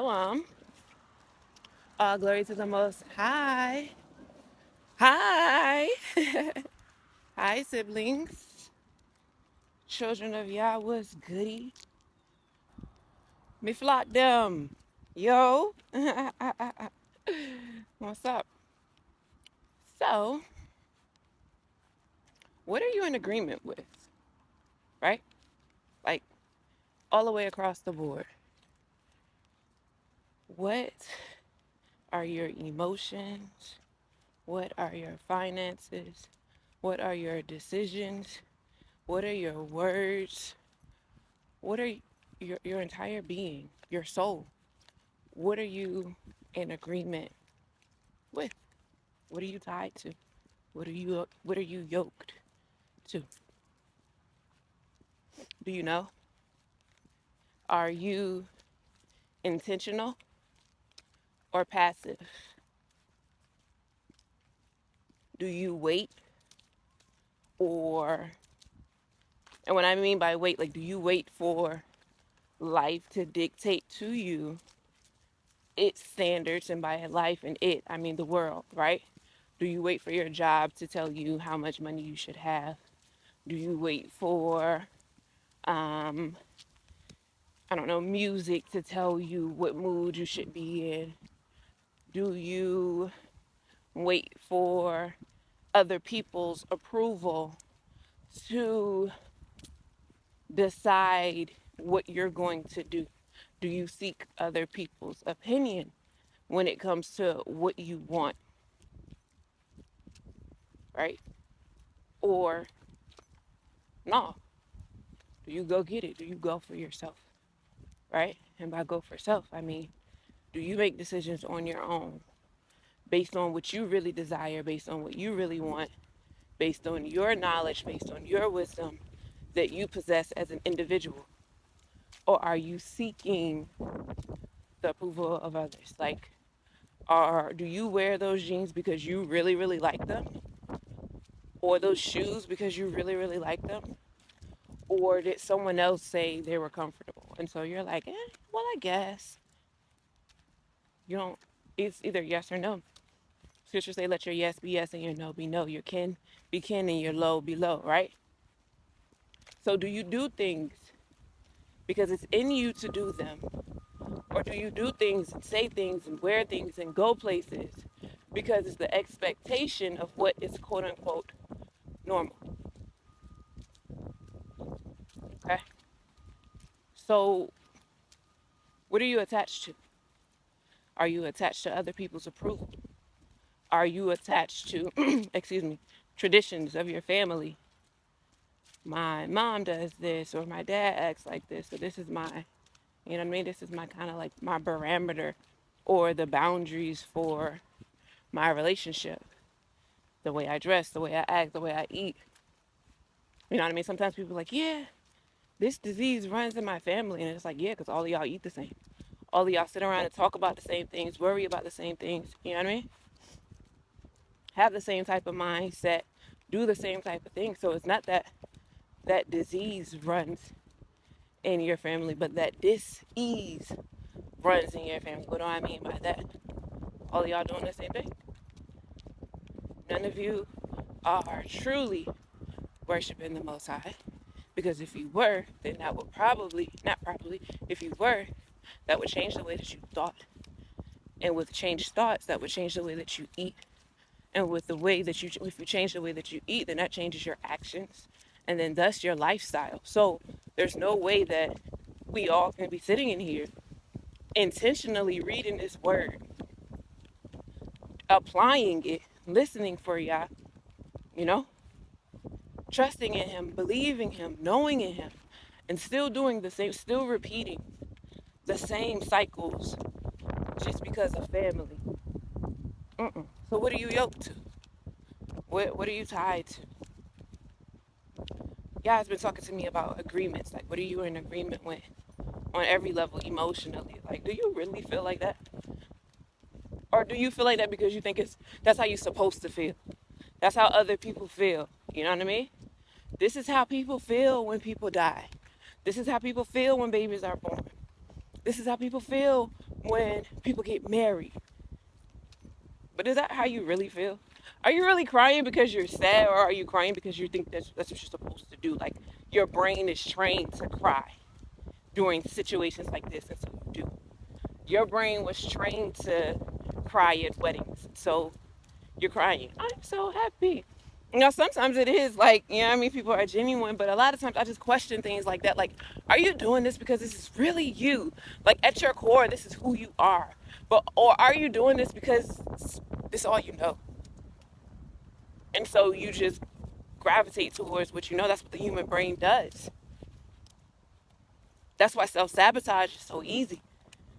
Shalom. All glory to the Most High. Hi. Hi, siblings. Children of Yah, what's goody? Me flock them. Yo. What's up? So, what are you in agreement with? Right? Like, all the way across the board. What are your emotions? What are your finances? What are your decisions? What are your words? What are your entire being, your soul? What are you in agreement with? What are you tied to? What are you yoked to? Do you know? Are you intentional or passive? Do you wait, or and what I mean by wait, like, do you wait for life to dictate to you its standards? And by life and it, I mean the world, right? Do you wait for your job to tell you how much money you should have? Do you wait for um, I don't know, music to tell you what mood you should be in? Do you wait for other people's approval to decide what you're going to do? Do you seek other people's opinion when it comes to what you want, right? Or no, do you go get it? Do you go for yourself, right? And by go for self, I mean, do you make decisions on your own based on what you really desire, based on what you really want, based on your knowledge, based on your wisdom that you possess as an individual? Or are you seeking the approval of others? Like, do you wear those jeans because you really, really like them? Or those shoes because you really, really like them? Or did someone else say they were comfortable? And so you're like, well, I guess. You don't, it's either yes or no. Scriptures say, let your yes be yes and your no be no. Your kin be kin and your low be low, right? So do you do things because it's in you to do them? Or do you do things and say things and wear things and go places because it's the expectation of what is quote unquote normal? Okay. So what are you attached to? Are you attached to other people's approval? Are you attached to, excuse me, traditions of your family? My mom does this, or my dad acts like this, so this is my, you know what I mean? This is my kind of like my parameter or the boundaries for my relationship. The way I dress, the way I act, the way I eat. You know what I mean? Sometimes people are like, yeah, this disease runs in my family. And it's like, yeah, because all of y'all eat the same. All of y'all sit around and talk about the same things, worry about the same things. You know what I mean? Have the same type of mindset, do the same type of thing. So it's not that that disease runs in your family, but that dis-ease runs in your family. What do I mean by that? All of y'all doing the same thing. None of you are truly worshiping the Most High. Because if you were, then that would if you were, that would change the way that you thought. And with changed thoughts, that would change the way that you eat. And with the way that if you change the way that you eat, then that changes your actions and then thus your lifestyle. So there's no way that we all can be sitting in here intentionally reading this word, applying it, listening for Yah, you know, trusting in Him, believing Him, knowing in Him, and still doing the same, still repeating the same cycles just because of family. So what are you yoked to? What are you tied to? Yah has been talking to me about agreements. Like, what are you in agreement with on every level emotionally? Like, do you really feel like that? Or do you feel like that because you think that's how you're supposed to feel? That's how other people feel. You know what I mean? This is how people feel when people die. This is how people feel when babies are born. This is how people feel when people get married. But is that how you really feel? Are you really crying because you're sad, or are you crying because you think that's what you're supposed to do? Like your brain is trained to cry during situations like this, and so you do. Your brain was trained to cry at weddings, so you're crying. I'm so happy. Sometimes it is like, I mean, people are genuine, but a lot of times I just question things like that. Like, are you doing this because this is really you? Like, at your core, this is who you are. Or are you doing this because this is all you know? And so you just gravitate towards what you know. That's what the human brain does. That's why self sabotage is so easy,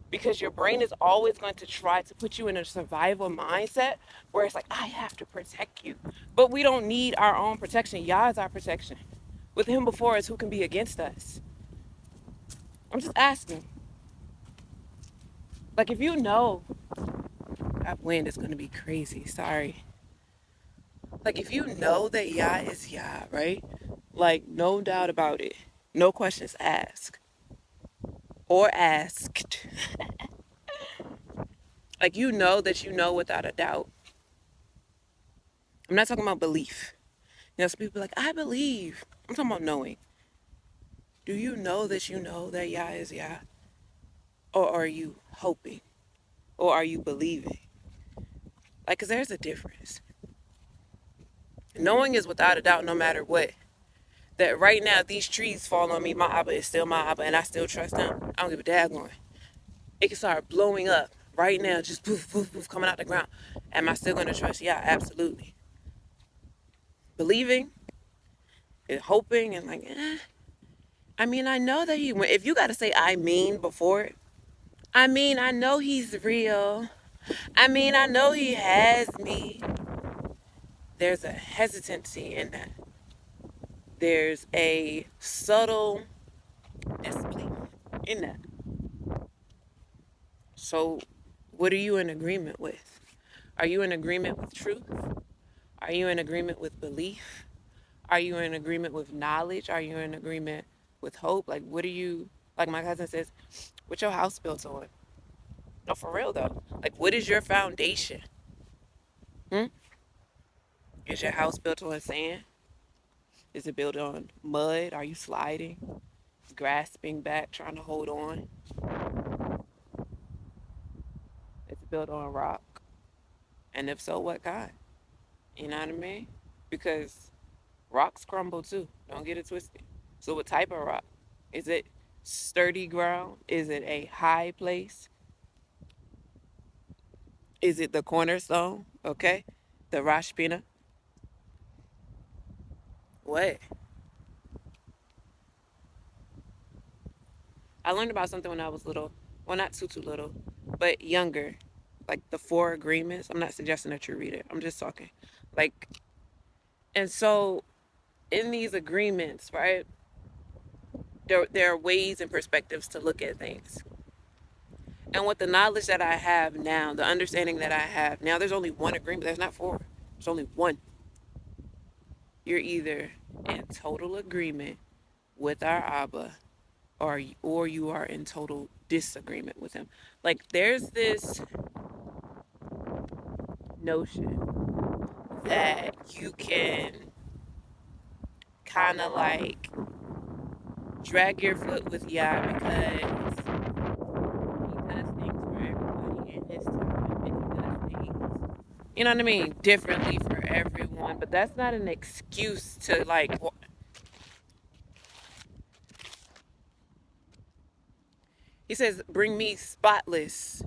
because your brain is always going to try to put you in a survival mindset where it's like, I have to protect you. But we don't need our own protection. Yah is our protection. With him before us, who can be against us? I'm just asking. Like, if you know, that wind is going to be crazy. Sorry. Like, if you know that Yah is Yah, right? Like, no doubt about it. No questions asked or asked. Like, you know that you know without a doubt. I'm not talking about belief. Some people are like, I believe. I'm talking about knowing. Do you know that Yah is Yah? Or are you hoping? Or are you believing? Like, because there's a difference. Knowing is without a doubt, no matter what. That right now, these trees fall on me, my Abba is still my Abba, and I still trust him. I don't give a daggone. It can start blowing up right now, just poof, poof, poof, coming out the ground. Am I still going to trust? Yeah, absolutely. Believing and hoping and like, I mean, I know that if you got to say I mean before it, I mean, I know he's real. I mean, I know he has me. There's a hesitancy in that. There's a subtle disbelief in that. So, what are you in agreement with? Are you in agreement with truth? Are you in agreement with belief? Are you in agreement with knowledge? Are you in agreement with hope? Like, what are you, like my cousin says, what's your house built on? No, for real though. Like, what is your foundation? Is your house built on sand? Is it built on mud? Are you sliding, grasping back, trying to hold on? It's built on rock. And if so, what kind? You know what I mean? Because rocks crumble too. Don't get it twisted. So what type of rock? Is it sturdy ground? Is it a high place? Is it the cornerstone? Okay. The Rosh Pina? What? I learned about something when I was little. Well, not too little, but younger. Like the four agreements. I'm not suggesting that you read it. I'm just talking. Like, and so in these agreements, right, there are ways and perspectives to look at things. And with the knowledge that I have now, the understanding that I have now, there's only one agreement. There's not four. There's only one. You're either in total agreement with our Abba, or you are in total disagreement with him. Like, there's this notion that you can kind of like drag your foot with Yah because he does things for everybody in his time, and he does things, you know what I mean, differently for everyone. But that's not an excuse to like. He says, "Bring me spotless,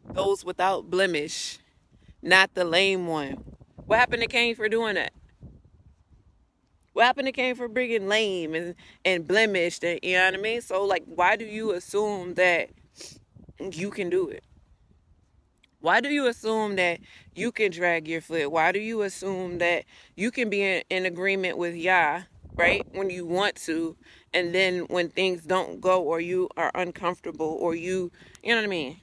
those without blemish, not the lame one." What happened to Cain for doing that? What happened to Cain for bringing lame and blemished? And, you know what I mean? So, like, why do you assume that you can do it? Why do you assume that you can drag your foot? Why do you assume that you can be in agreement with Yah, right, when you want to, and then when things don't go, or you are uncomfortable, or you know what I mean,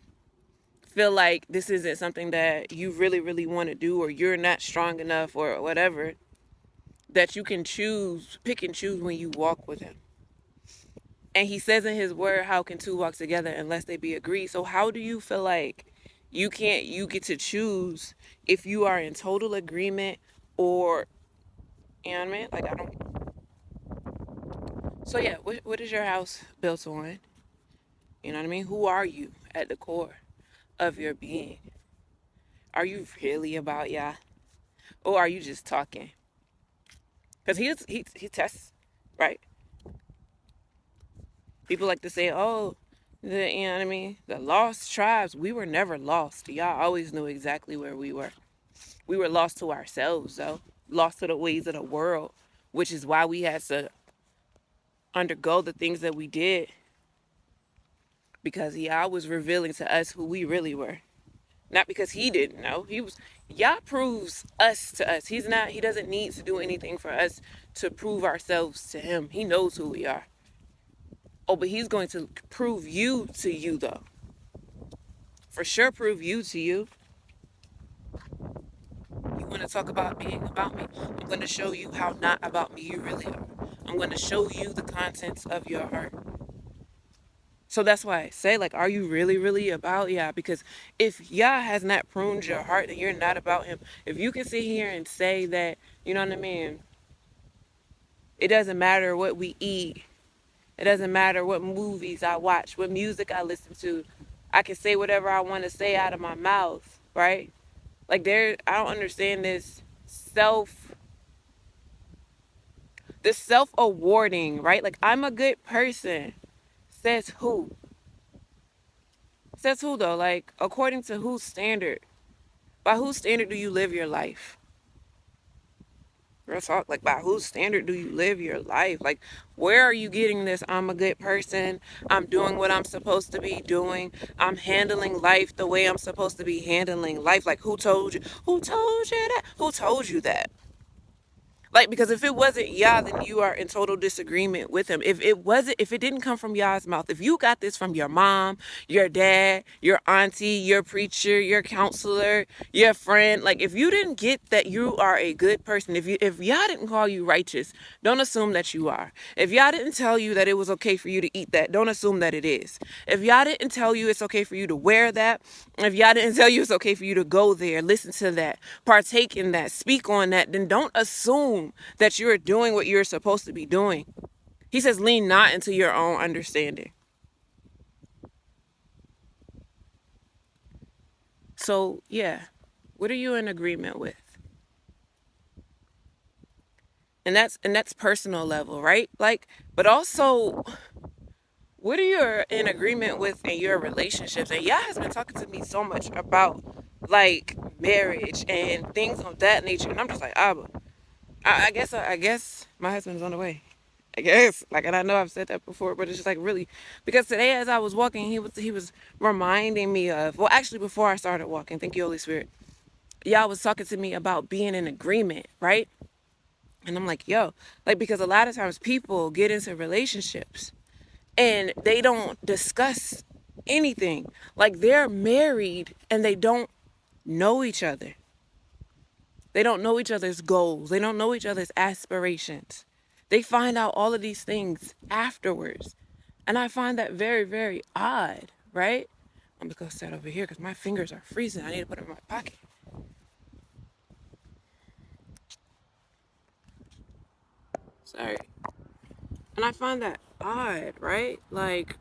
feel like this isn't something that you really, really want to do, or you're not strong enough, or whatever, that you can pick and choose when you walk with him? And he says in his word, how can two walk together unless they be agreed? So how do you feel like you get to choose if you are in total agreement or, you know what I mean? Like, I don't. So yeah, what is your house built on? You know what I mean? Who are you at the core of your being? Are you really about Yah? Or are you just talking? Because he tests, right? People like to say, oh, you know what I mean? The lost tribes, we were never lost. Y'all always knew exactly where we were. We were lost to ourselves, though. Lost to the ways of the world, which is why we had to undergo the things that we did. Because Yah was revealing to us who we really were. Not because he didn't know. Yah proves us to us. He doesn't need to do anything for us to prove ourselves to him. He knows who we are. Oh, but he's going to prove you to you, though. For sure, prove you to you. You want to talk about being about me? I'm going to show you how not about me you really are. I'm going to show you the contents of your heart. So that's why I say, like, are you really, really about Yah? Because if Yah has not pruned your heart, then you're not about him. If you can sit here and say that, you know what I mean? It doesn't matter what we eat. It doesn't matter what movies I watch, what music I listen to. I can say whatever I want to say out of my mouth, right? Like I don't understand this self-awarding, right? Like, I'm a good person. Says who? Says who, though? Like, according to whose standard? By whose standard do you live your life? Real talk, like, by whose standard do you live your life? Like, where are you getting this? I'm a good person. I'm doing what I'm supposed to be doing. I'm handling life the way I'm supposed to be handling life. Like, who told you? Who told you that? Who told you that? Like, because if it wasn't Yah, then you are in total disagreement with him. If it didn't come from Yah's mouth, if you got this from your mom, your dad, your auntie, your preacher, your counselor, your friend, like, if you didn't get that you are a good person, if Yah didn't call you righteous, don't assume that you are. If Yah didn't tell you that it was okay for you to eat that, don't assume that it is. If Yah didn't tell you it's okay for you to wear that, if Yah didn't tell you it's okay for you to go there, listen to that, partake in that, speak on that, then don't assume that you're doing what you're supposed to be doing. He says, lean not into your own understanding. So, yeah, what are you in agreement with? And that's personal level, right? Like, but also, what are you in agreement with in your relationships? And Yah has been talking to me so much about, like, marriage and things of that nature, and I'm just like, Abba, I guess my husband's on the way. I guess, like, and I know I've said that before, but it's just like, really, because today as I was walking, he was reminding me of, well, actually before I started walking, thank you, Holy Spirit, Y'all was talking to me about being in agreement, right? And I'm like, yo, like, because a lot of times people get into relationships and they don't discuss anything. Like, they're married and they don't know each other. They don't know each other's goals. They don't know each other's aspirations. They find out all of these things afterwards. And I find that very, very odd, right? I'm just going to sit over here because my fingers are freezing. I need to put them in my pocket. Sorry. And I find that odd, right? Like,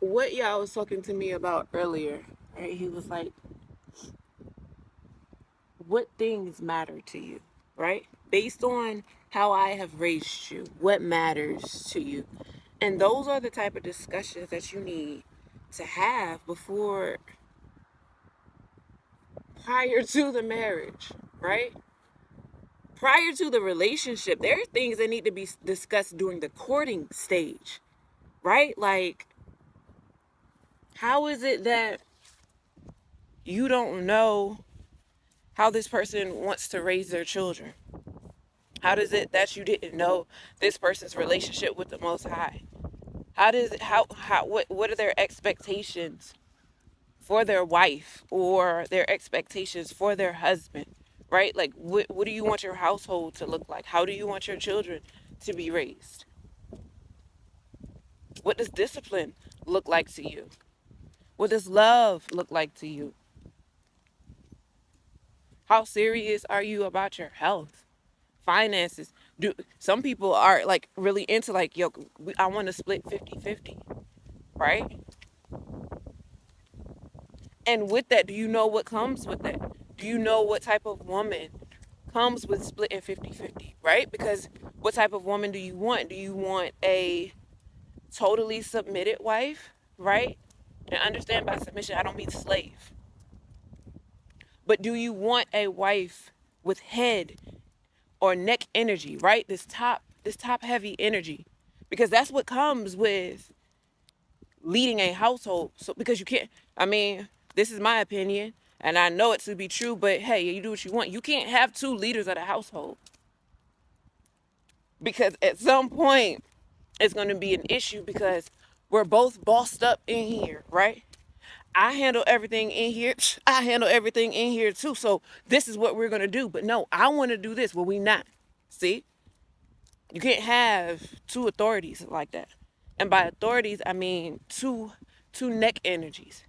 what y'all was talking to me about earlier, right? He was like, what things matter to you, right? Based on how I have raised you, what matters to you? And those are the type of discussions that you need to have prior to the marriage, right? Prior to the relationship, there are things that need to be discussed during the courting stage, right? Like, how is it that you don't know how this person wants to raise their children? How does it that you didn't know this person's relationship with the Most High? What are their expectations for their wife or their expectations for their husband, right? Like, what do you want your household to look like? How do you want your children to be raised? What does discipline look like to you? What does love look like to you? How serious are you about your health? Finances? Do some people are like really into like, yo, I want to split 50-50, right? And with that, do you know what comes with that? Do you know what type of woman comes with splitting 50-50, right? Because what type of woman do you want? Do you want a totally submitted wife, right? And understand by submission, I don't mean slave. But do you want a wife with head or neck energy, right? This top heavy energy. Because that's what comes with leading a household. So because you can't, I mean, this is my opinion and I know it to be true, but hey, you do what you want. You can't have two leaders of the household. Because at some point it's going to be an issue because we're both bossed up in here, right? I handle everything in here. I handle everything in here too. So this is what we're going to do. But no, I want to do this. Well, we not. See? You can't have two authorities like that. And by authorities, I mean two neck energies.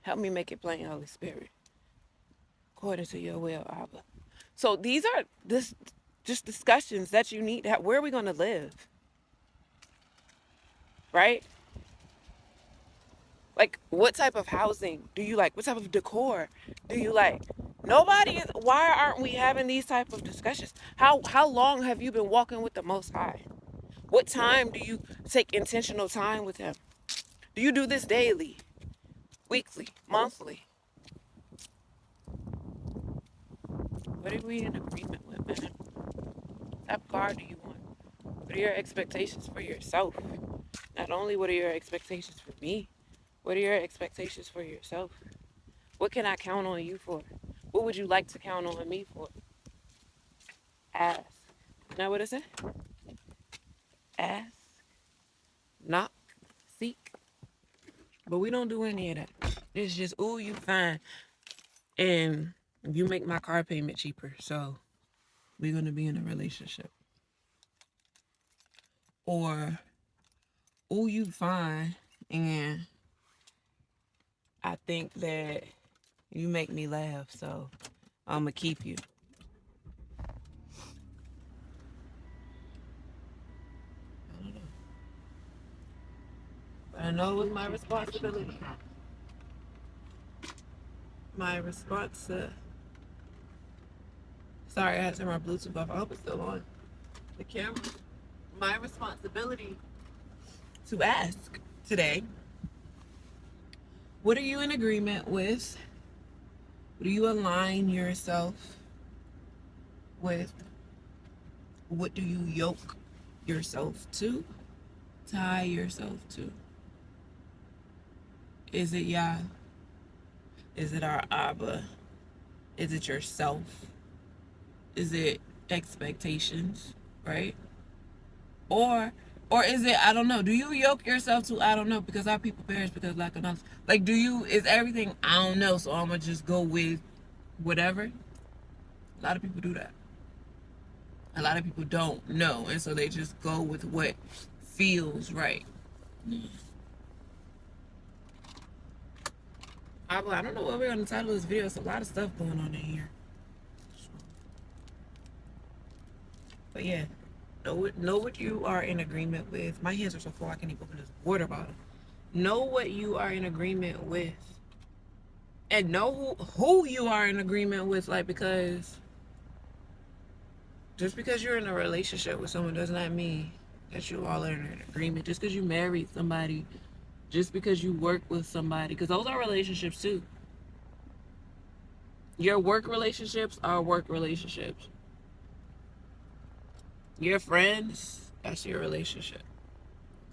Help me make it plain, Holy Spirit. According to your will, Abba. So these are this just discussions that you need to have. Where are we going to live? Right? Like, what type of housing do you like? What type of decor do you like? Why aren't we having these type of discussions? How long have you been walking with the Most High? What time do you take intentional time with him? Do you do this daily, weekly, monthly? What are we in agreement with, man? What type of car do you want? What are your expectations for yourself? Not only what are your expectations for me, what are your expectations for yourself? What can I count on you for? What would you like to count on me for? Ask. Now what is it? Ask, knock, seek. But we don't do any of that. It's just, ooh, you fine. And you make my car payment cheaper. So we're going to be in a relationship. Or, ooh, you fine. And I think that you make me laugh. So I'm going to keep you. I don't know. But I know it was my responsibility. My response to... Sorry, I had to turn my Bluetooth off. I hope it's still on the camera. My responsibility to ask today, what are you in agreement with? What do you align yourself with? What do you yoke yourself to? Tie yourself to? Is it Yah? Is it our Abba? Is it yourself? Is it expectations, right? Or is it, I don't know, do you yoke yourself to, I don't know, because our people perish because lack of knowledge? Like, is everything, I don't know, so I'm going to just go with whatever? A lot of people do that. A lot of people don't know, and so they just go with what feels right. I don't know what we're going to title this video. It's a lot of stuff going on in here. But yeah, know what you are in agreement with. My hands are so full I can't even open this water bottle. Know what you are in agreement with. And know who you are in agreement with. Like, because just because you're in a relationship with someone does not mean that you all are in an agreement. Just because you married somebody, just because you work with somebody, because those are relationships too. Your work relationships are work relationships. Your friends, that's your relationship.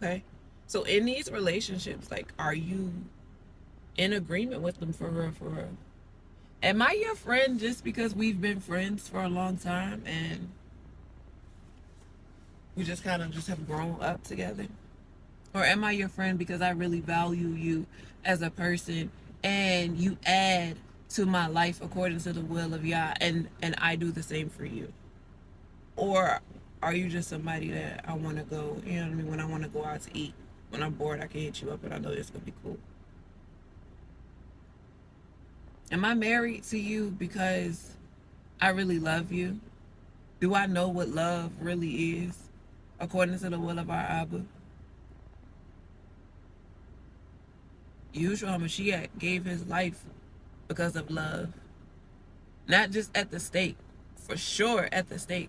Okay? So in these relationships, like, are you in agreement with them for real, for real? Am I your friend just because we've been friends for a long time and we just kind of just have grown up together? Or am I your friend because I really value you as a person and you add to my life according to the will of Yah, and I do the same for you? Or are you just somebody that I want to go, you know what I mean, when I want to go out to eat? When I'm bored, I can hit you up and I know it's going to be cool. Am I married to you because I really love you? Do I know what love really is according to the will of our Abba? Yeshua HaMashiach gave his life because of love. Not just at the stake, for sure at the stake.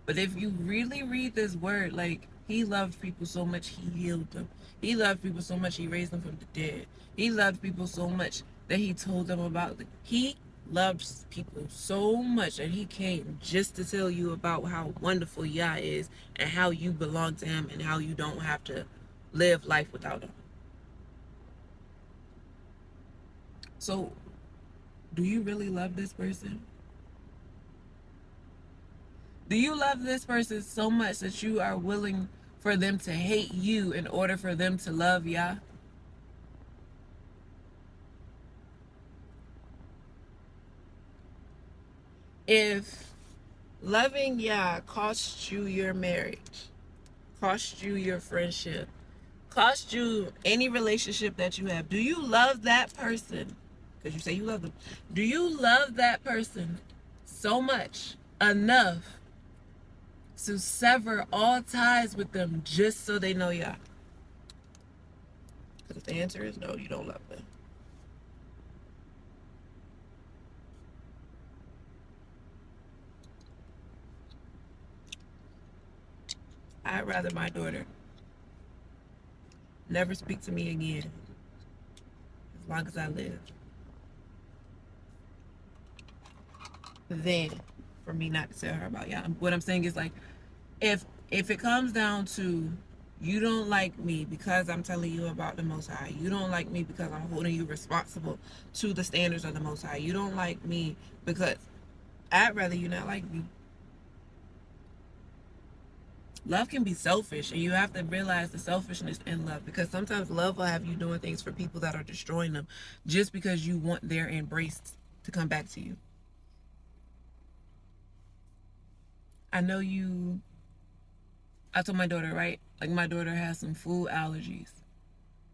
But if you really read this word, like, he loved people so much he healed them. He loved people so much he raised them from the dead. He loved people so much that he told them about he loves people so much that he came just to tell you about how wonderful Yah is and how you belong to him and how you don't have to live life without him. So, do you really love this person? Do you love this person so much that you are willing for them to hate you in order for them to love Yah? If loving Yah costs you your marriage, costs you your friendship, costs you any relationship that you have, do you love that person? Because you say you love them. Do you love that person so much, enough to sever all ties with them just so they know Yah? Because if the answer is no, you don't love them. I'd rather my daughter never speak to me again as long as I live than for me not to tell her about Yah. What I'm saying is, like, if it comes down to you don't like me because I'm telling you about the Most High, you don't like me because I'm holding you responsible to the standards of the Most High, you don't like me because I'd rather you not like me. Love can be selfish, and you have to realize the selfishness in love, because sometimes love will have you doing things for people that are destroying them just because you want their embrace to come back to you. I know you, I told my daughter, right? Like, my daughter has some food allergies,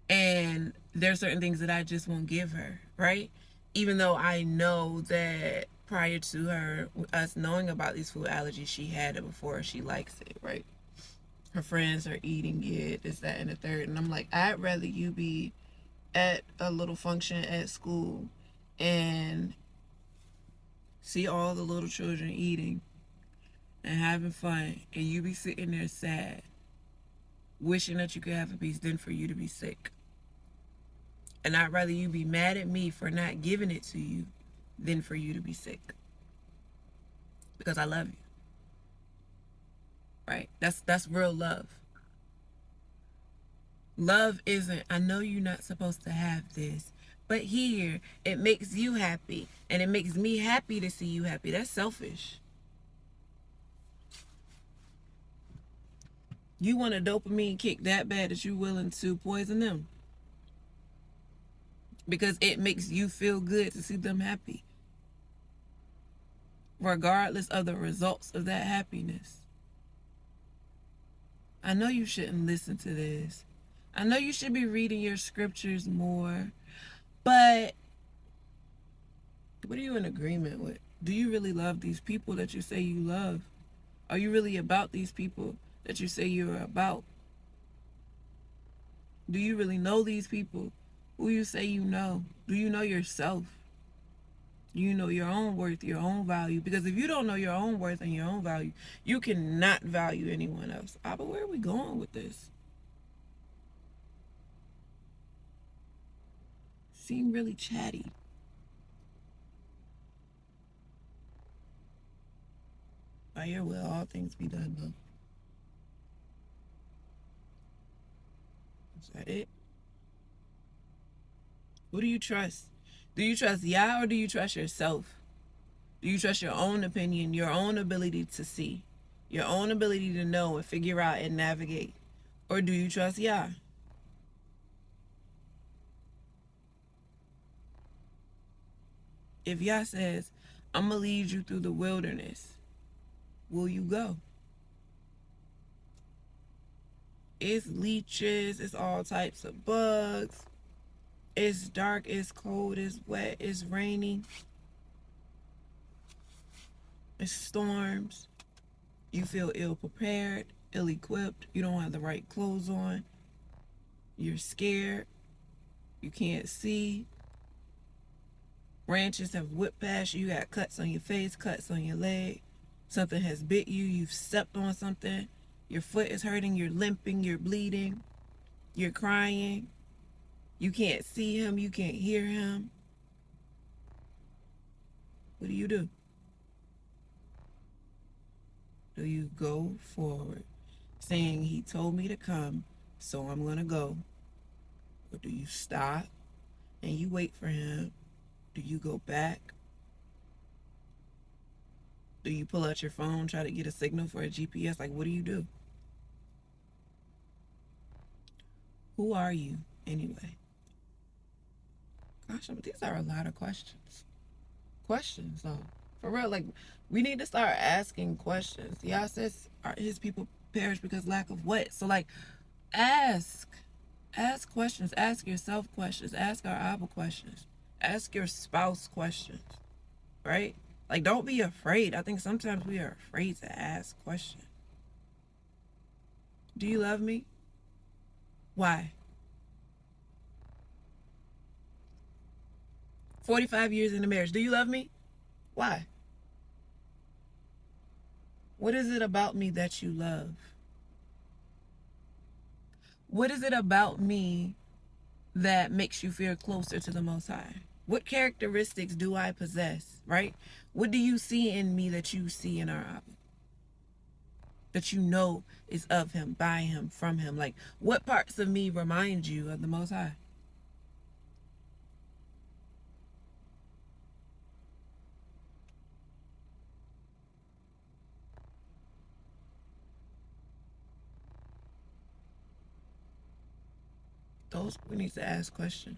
and there's certain things that I just won't give her, right? Even though I know that prior to her, us knowing about these food allergies, she had it before, she likes it, right? Her friends are eating it, this, that, and the third. And I'm like, I'd rather you be at a little function at school and see all the little children eating and having fun, and you be sitting there sad, wishing that you could have a piece, than for you to be sick. And I'd rather you be mad at me for not giving it to you than for you to be sick. Because I love you. Right? That's real love. Love isn't, I know you're not supposed to have this, but here, it makes you happy. And it makes me happy to see you happy. That's selfish. You want a dopamine kick that bad that you're willing to poison them because it makes you feel good to see them happy, regardless of the results of that happiness. I know you shouldn't listen to this. I know you should be reading your scriptures more, but what are you in agreement with? Do you really love these people that you say you love? Are you really about these people that you say you're about? Do you really know these people who you say you know? Do you know yourself? Do you know your own worth, your own value? Because if you don't know your own worth and your own value, you cannot value anyone else. But where are we going with this? Seem really chatty. By your will, all things be done, though. Is that it? Who do you trust? Do you trust Yah or do you trust yourself? Do you trust your own opinion, your own ability to see, your own ability to know and figure out and navigate? Or do you trust Yah? If Yah says, I'm going to lead you through the wilderness, will you go? It's leeches, it's all types of bugs. It's dark, it's cold, it's wet, it's rainy. It's storms. You feel ill prepared, ill equipped. You don't have the right clothes on. You're scared. You can't see. Branches have whipped past you. You got cuts on your face, cuts on your leg. Something has bit you. You've stepped on something. Your foot is hurting. You're limping. You're bleeding. You're crying. You can't see him. You can't hear him. What do you do? Do you go forward saying, he told me to come, so I'm going to go? Or do you stop and you wait for him? Do you go back? Do you pull out your phone, try to get a signal for a GPS? Like, what do you do? Who are you anyway? Gosh, but these are a lot of questions. Questions, though. For real, like, we need to start asking questions. Yah says his people perish because lack of what? So, like, ask. Ask questions. Ask yourself questions. Ask our Abba questions. Ask your spouse questions. Right? Like, don't be afraid. I think sometimes we are afraid to ask questions. Do you love me? Why? 45 years in a marriage. Do you love me? Why? What is it about me that you love? What is it about me that makes you feel closer to the Most High? What characteristics do I possess, right? What do you see in me that you see in our Abba? That you know is of him, by him, from him? Like, what parts of me remind you of the Most High? Those we need to ask questions.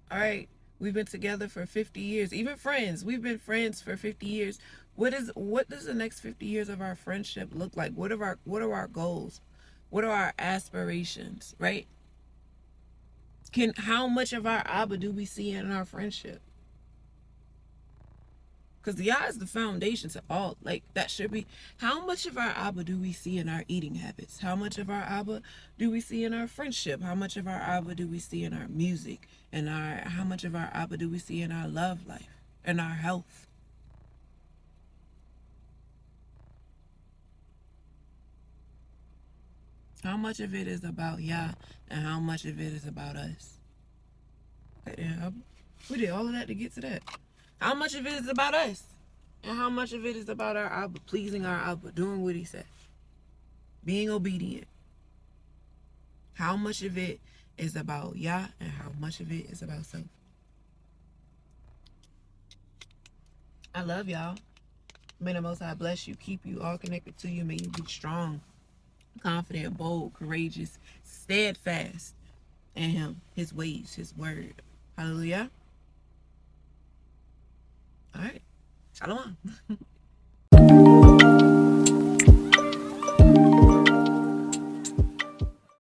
All right, we've been together for 50 years. Even friends, we've been friends for 50 years. What does the next 50 years of our friendship look like? What are our goals? What are our aspirations, right? How much of our Abba do we see in our friendship? Because Yah is the foundation to all. Like, that should be. How much of our Abba do we see in our eating habits? How much of our Abba do we see in our friendship? How much of our Abba do we see in our music? And how much of our Abba do we see in our love life and our health? How much of it is about Yah and how much of it is about us? Okay, yeah, we did all of that to get to that. How much of it is about us? And how much of it is about our Abba, pleasing our Abba, doing what he said, being obedient? How much of it is about Yah and how much of it is about self? I love y'all. May the Most High bless you, keep you, all connected to you. May you be strong, confident, bold, courageous, steadfast in him, his ways, his word. Hallelujah. All right. Shalom.